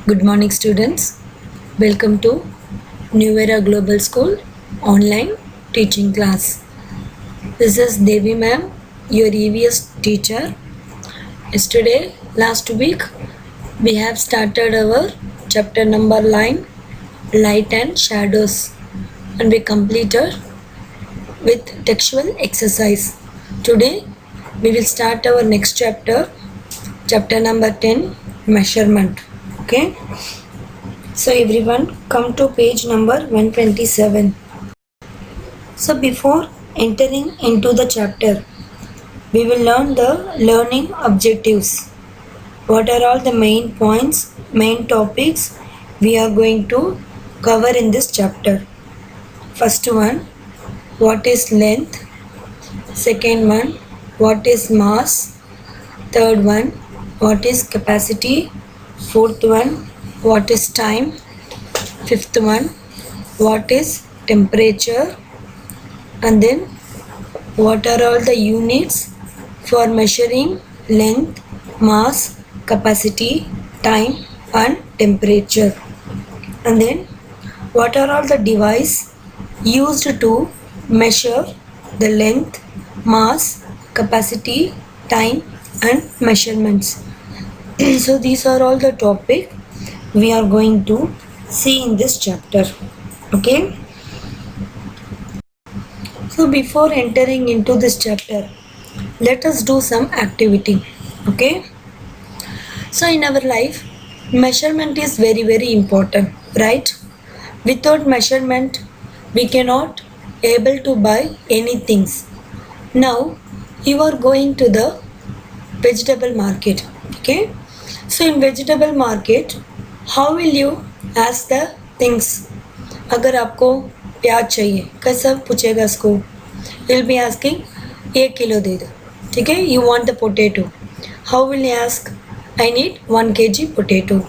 Good morning, students. Welcome to New Era Global School online teaching class. This is Devi ma'am, your EVS teacher. Yesterday, last week, we have started our chapter number 9, Light and Shadows, and we completed with textual exercise. Today, we will start our next chapter, chapter number 10, Measurement. Okay. So everyone come to page number 127. So before entering into the chapter, we will learn the learning objectives. What are all the main points, main topics we are going to cover in this chapter? First one, what is length? Second one, what is mass? Third one, what is capacity? Fourth one, what is time? Fifth one, what is temperature? And then what are all the units for measuring length, mass, capacity, time and temperature? And then what are all the device used to measure the length, mass, capacity, time and measurements? So these are all the topic we are going to see in this chapter. Okay. So before entering into this chapter, let us do some activity. Okay. So in our life, measurement is very important, right? Without measurement, we cannot able to buy any things. Now you are going to the vegetable market. Okay. So in vegetable market, how will you ask the things? अगर आपको प्याज चाहिए कैसा पूछेगा इसको? He'll be asking 1 kilo दे दो. ठीक है. You want the potato. How will you ask? I need 1 kg potato.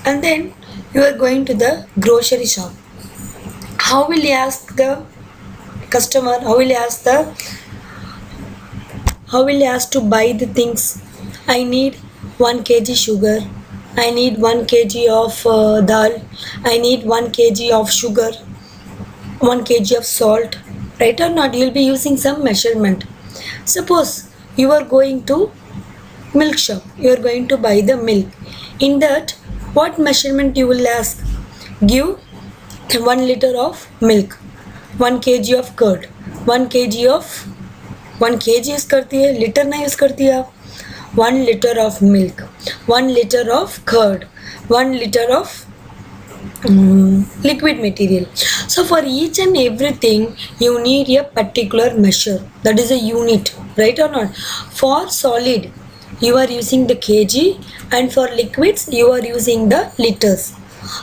And then you are going to the grocery shop. How will you ask the customer? How will you ask to buy the things? I need 1 kg sugar. I need 1 kg of dal. I need 1 kg of sugar. 1 kg of salt. Right or not? You will be using some measurement. Suppose you are going to milk shop. You are going to buy the milk. In that, what measurement you will ask? Give 1 liter of milk. 1 kg of curd. 1 kg of 1 kg use करती है, litre ना use करती है आप. 1 liter of milk, 1 liter of curd, 1 liter of liquid material. So for each and everything you need a particular measure, that is a unit, right or not? For solid you are using the kg and for liquids you are using the liters.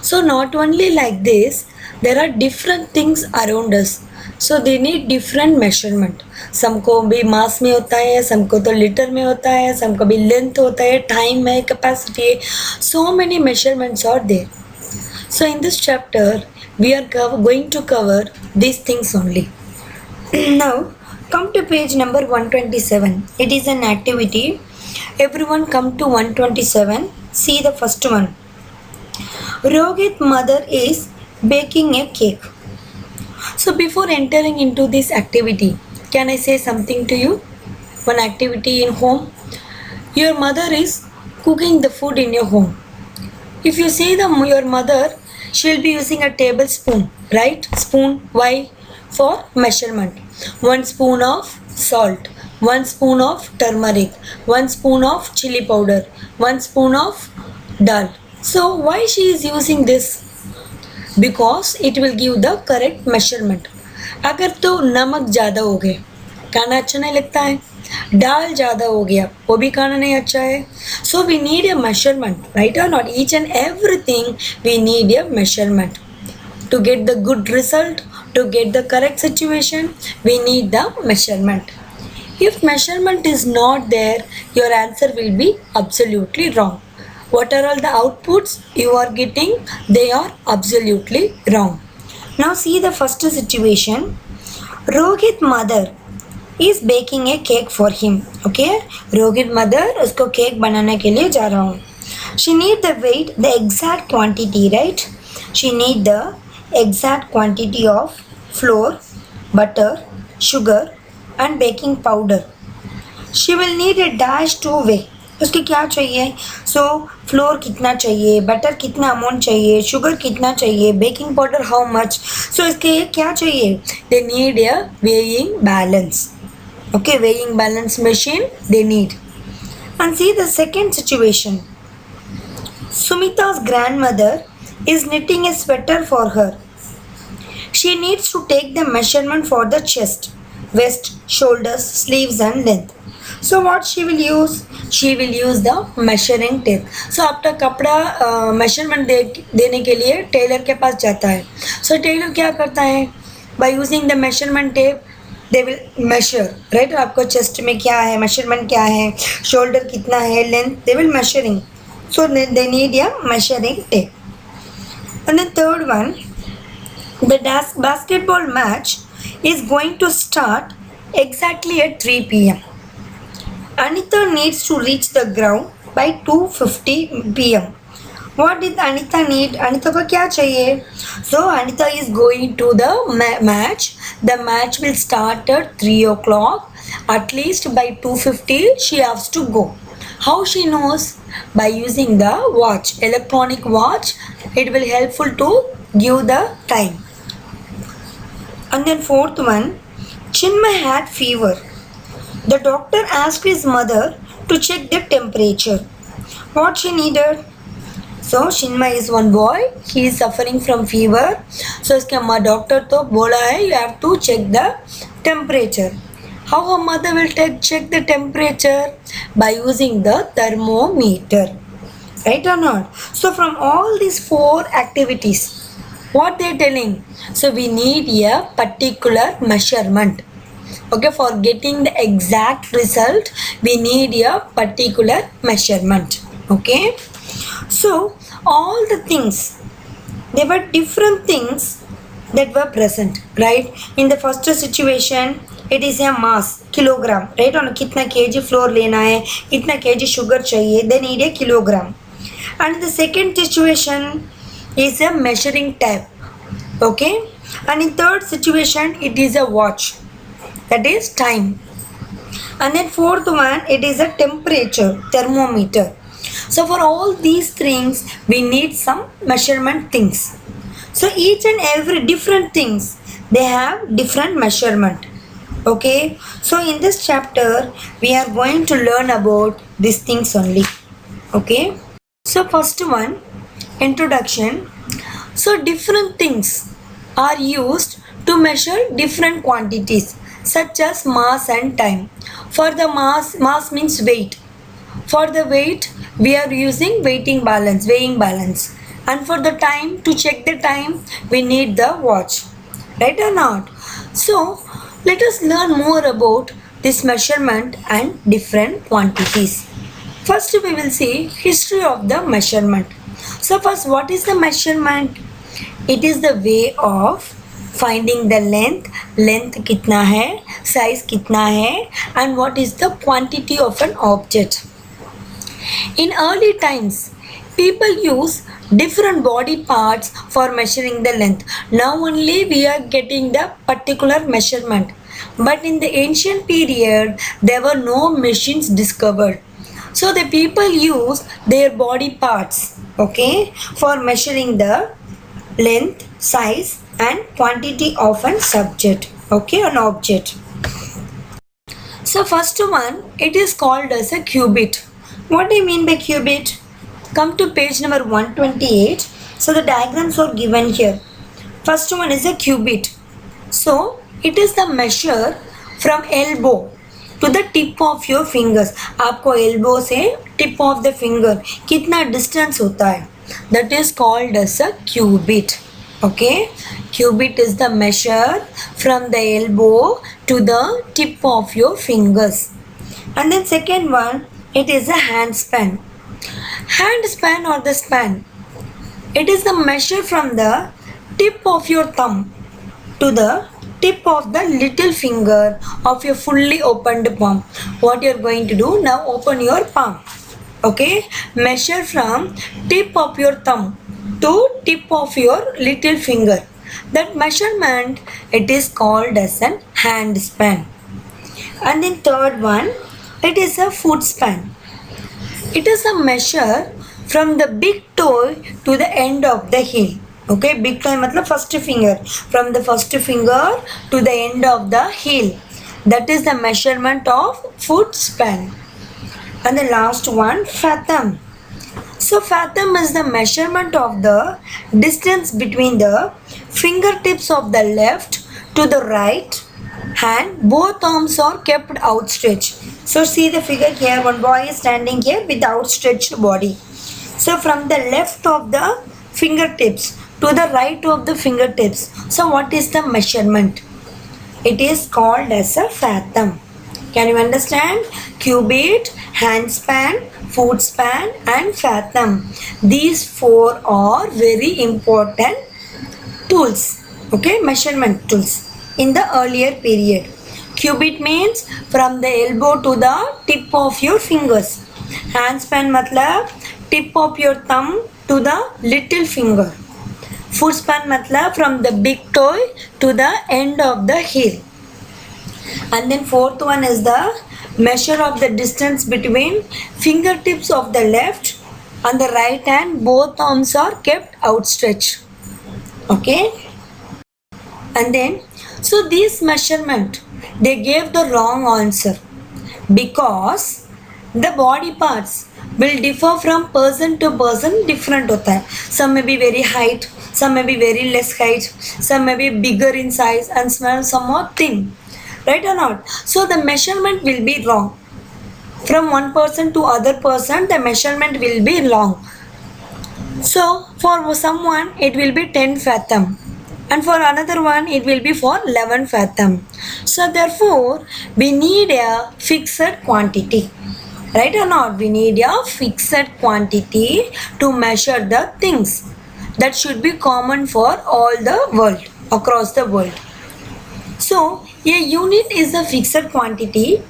So not only like this, there are different things around us, so they need different measurement. सबको भी मास में होता है, सबको तो litre में होता है, सबको भी लेंथ होता है, टाइम है, कैपेसिटी है. So many measurements are there. So in this chapter we are going to cover these things only. Now come to page number 127. It is an activity. Everyone come to 127. See the first one. Rohit's mother is baking a cake. So before entering into this activity, can I say something to you? One activity in home. Your mother is cooking the food in your home. If you see your mother, she will be using a tablespoon, right? Spoon. Why? For measurement. 1 spoon of salt, 1 spoon of turmeric, 1 spoon of chili powder, 1 spoon of dal. So why she is using this? Because it will give the correct measurement. अगर तो नमक ज़्यादा हो गए, खाना अच्छा नहीं लगता है. दाल ज़्यादा हो गया, वो भी खाना नहीं अच्छा है. So we need a measurement, right or not? Each and everything we need a measurement. To get the good result, to get the correct situation, we need the measurement. If measurement is not there, your answer will be absolutely wrong. What are all the outputs you are getting? They are absolutely wrong. Now see the first situation. Rohit's mother is baking a cake for him. Okay, Rohit mother उसको cake बनाने के लिए जा रहा हूँ. She need the weight, the exact quantity, right? She need the exact quantity of flour, butter, sugar and baking powder. She will need a dash to weigh. उसकी क्या चाहिए? सो फ्लोर कितना चाहिए, बटर कितना अमाउंट चाहिए, शुगर कितना चाहिए, baking powder how much. सो इसके लिए क्या चाहिए? They need a weighing balance. Okay, weighing balance machine they need. And see the second situation. Sumita's grandmother is knitting a sweater for her. She needs to take the measurement for the chest, waist, shoulders, sleeves and length. So what she will use? She will use the measuring tape. So आपका कपड़ा measurement देने के लिए Taylor के पास जाता है. So Taylor क्या करता है? By using the measurement tape, they will measure, right? आपको चेस्ट में क्या है, मेजरमेंट क्या है, शोल्डर कितना है, length, they will measuring. So they need a measuring tape. And the third one, the basketball match is going to start exactly at 3 p.m. Anita needs to reach the ground by 2:50 p.m. What did Anita need? Anita को क्या चाहिए? So Anita is going to the match. The match will start at 3 o'clock. At least by 2:50 she has to go. How she knows? By using the watch, electronic watch. It will helpful to give the time. And then fourth one, Chinmay had fever. The doctor asked his mother to check the temperature. What she needed? So Chinmay is one boy. He is suffering from fever. So इसके doctor तो बोला है you have to check the temperature. How her mother will check the temperature? By using the thermometer. Right or not? So from all these 4 activities, what they are telling? So we need a particular measurement. Okay, for getting the exact result, we need a particular measurement. Okay. So all the things, there were different things that were present, right? In the first situation, it is a mass, kilogram, right? On कितना kg flour लेना है, कितना kg sugar चाहिए, they need a kilogram. And the second situation is a measuring tape. Okay. And in third situation, it is a watch. That is time. And then fourth one, it is a temperature, thermometer. So for all these things, we need some measurement things. So each and every different things, they have different measurement. Okay. So in this chapter, we are going to learn about these things only. Okay. So first one, introduction. So different things are used to measure different quantities, such as mass and time. For the mass means weight. For the weight, we are using weighing balance. And for the time, to check the time, we need the watch. Right or not? So, let us learn more about this measurement and different quantities. First, we will see history of the measurement. So first, what is the measurement? It is the way of finding the length कितना है, size कितना है, and what is the quantity of an object. In early times, people use different body parts for measuring the length. Now only we are getting the particular measurement. But in the ancient period, there were no machines discovered. So the people use their body parts, okay, for measuring the length, size and quantity of an subject, okay, an object. So first one, it is called as a cubit. What do you mean by cubit? Come to page number 128. So the diagrams are given here. First one is a cubit. So it is the measure from elbow to the tip of your fingers. आपको elbow से tip of the finger कितना distance होता है? That is called as a cubit. Okay, cubit is the measure from the elbow to the tip of your fingers. And then second one, it is a hand span. Hand span or the span, it is the measure from the tip of your thumb to the tip of the little finger of your fully opened palm. What you are going to do now, open your palm. Okay, measure from tip of your thumb to tip of your little finger. That measurement, it is called as an hand span. And then third one, it is a foot span. It is a measure from the big toe to the end of the heel. Okay, big toe matlab first finger. From the first finger to the end of the heel. That is the measurement of foot span. And the last one, fathom. So fathom is the measurement of the distance between the fingertips of the left to the right hand. Both arms are kept outstretched. So see the figure here, one boy is standing here with outstretched body. So from the left of the fingertips To the right of the fingertips. So what is the measurement? it is called as a fathom. Can you understand? Cubit, hand span, foot span and fathom. These four are very important tools. Okay, measurement tools in the earlier period. Cubit means from the elbow to the tip of your fingers. Hand span matlab tip of your thumb to the little finger. Foot span matlab from the big toe to the end of the heel. And then fourth one is the measure of the distance between fingertips of the left and the right hand. Both arms are kept outstretched. Okay. And then so this measurement, they gave the wrong answer because the body parts will differ from person to person, different होता है. Some may be very height, some may be very less height, some may be bigger in size and some more thin, right or not? So the measurement will be wrong. From one person to other person, the measurement will be wrong. So for someone it will be 10 fathom and for another one it will be for 11 fathom. So therefore we need a fixed quantity, right or not? We need a fixed quantity to measure the things that should be common for all the world, across the world. So a unit is a fixed quantity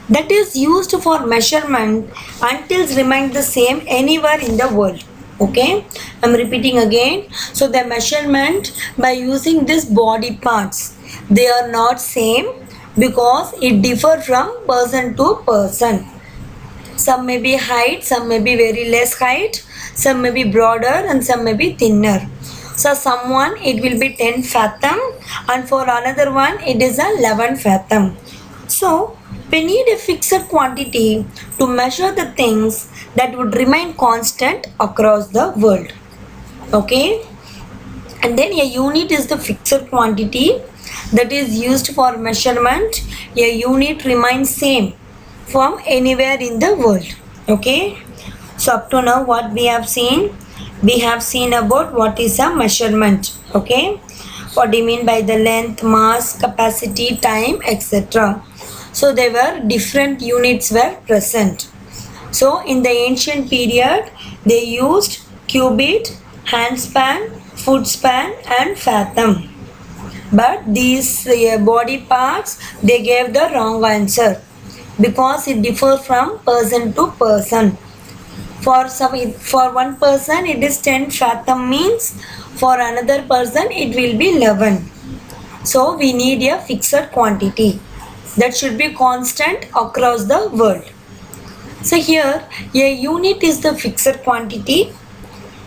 that is used for measurement until remain the same anywhere in the world. Okay, I'm repeating again. So the measurement by using this body parts, they are not same because it differ from person to person. Some may be height, some may be very less height, some may be broader and some may be thinner. So someone it will be 10 fathom and for another one it is a 11 fathom. So we need a fixed quantity to measure the things that would remain constant across the world. Okay, and then a unit is the fixed quantity that is used for measurement. A unit remains same from anywhere in the world. Okay, so up to now what we have seen about what is a measurement. Okay, what do you mean by the length, mass, capacity, time, etc. So there were different units were present. So in the ancient period they used cubit, hand span, foot span and fathom. But these body parts, they gave the wrong answer because it differs from person to person. For one person it is 10 fathom means for another person it will be 11. So we need a fixed quantity that should be constant across the world. So here a unit is the fixed quantity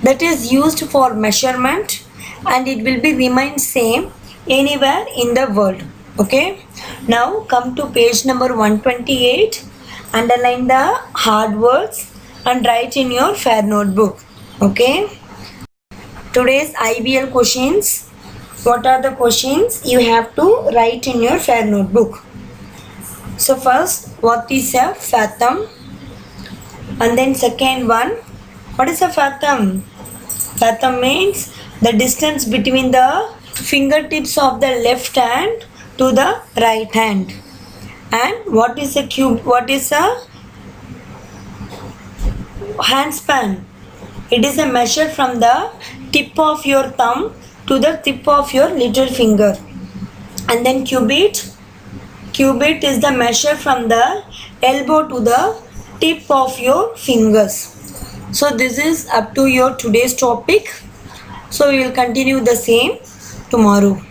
that is used for measurement and it will be remain same anywhere in the world. Okay, now come to page number 128. Underline the hard words and write in your fair notebook. Okay, today's IBL questions. What are the questions you have to write in your fair notebook? So first, what is a fathom? And then second one, what is a fathom? Fathom means the distance between the fingertips of the left hand to the right hand. And what is a cube? What is a hand span? It is a measure from the tip of your thumb to the tip of your little finger. And then cubit is the measure from the elbow to the tip of your fingers. So this is up to your today's topic. So we will continue the same tomorrow.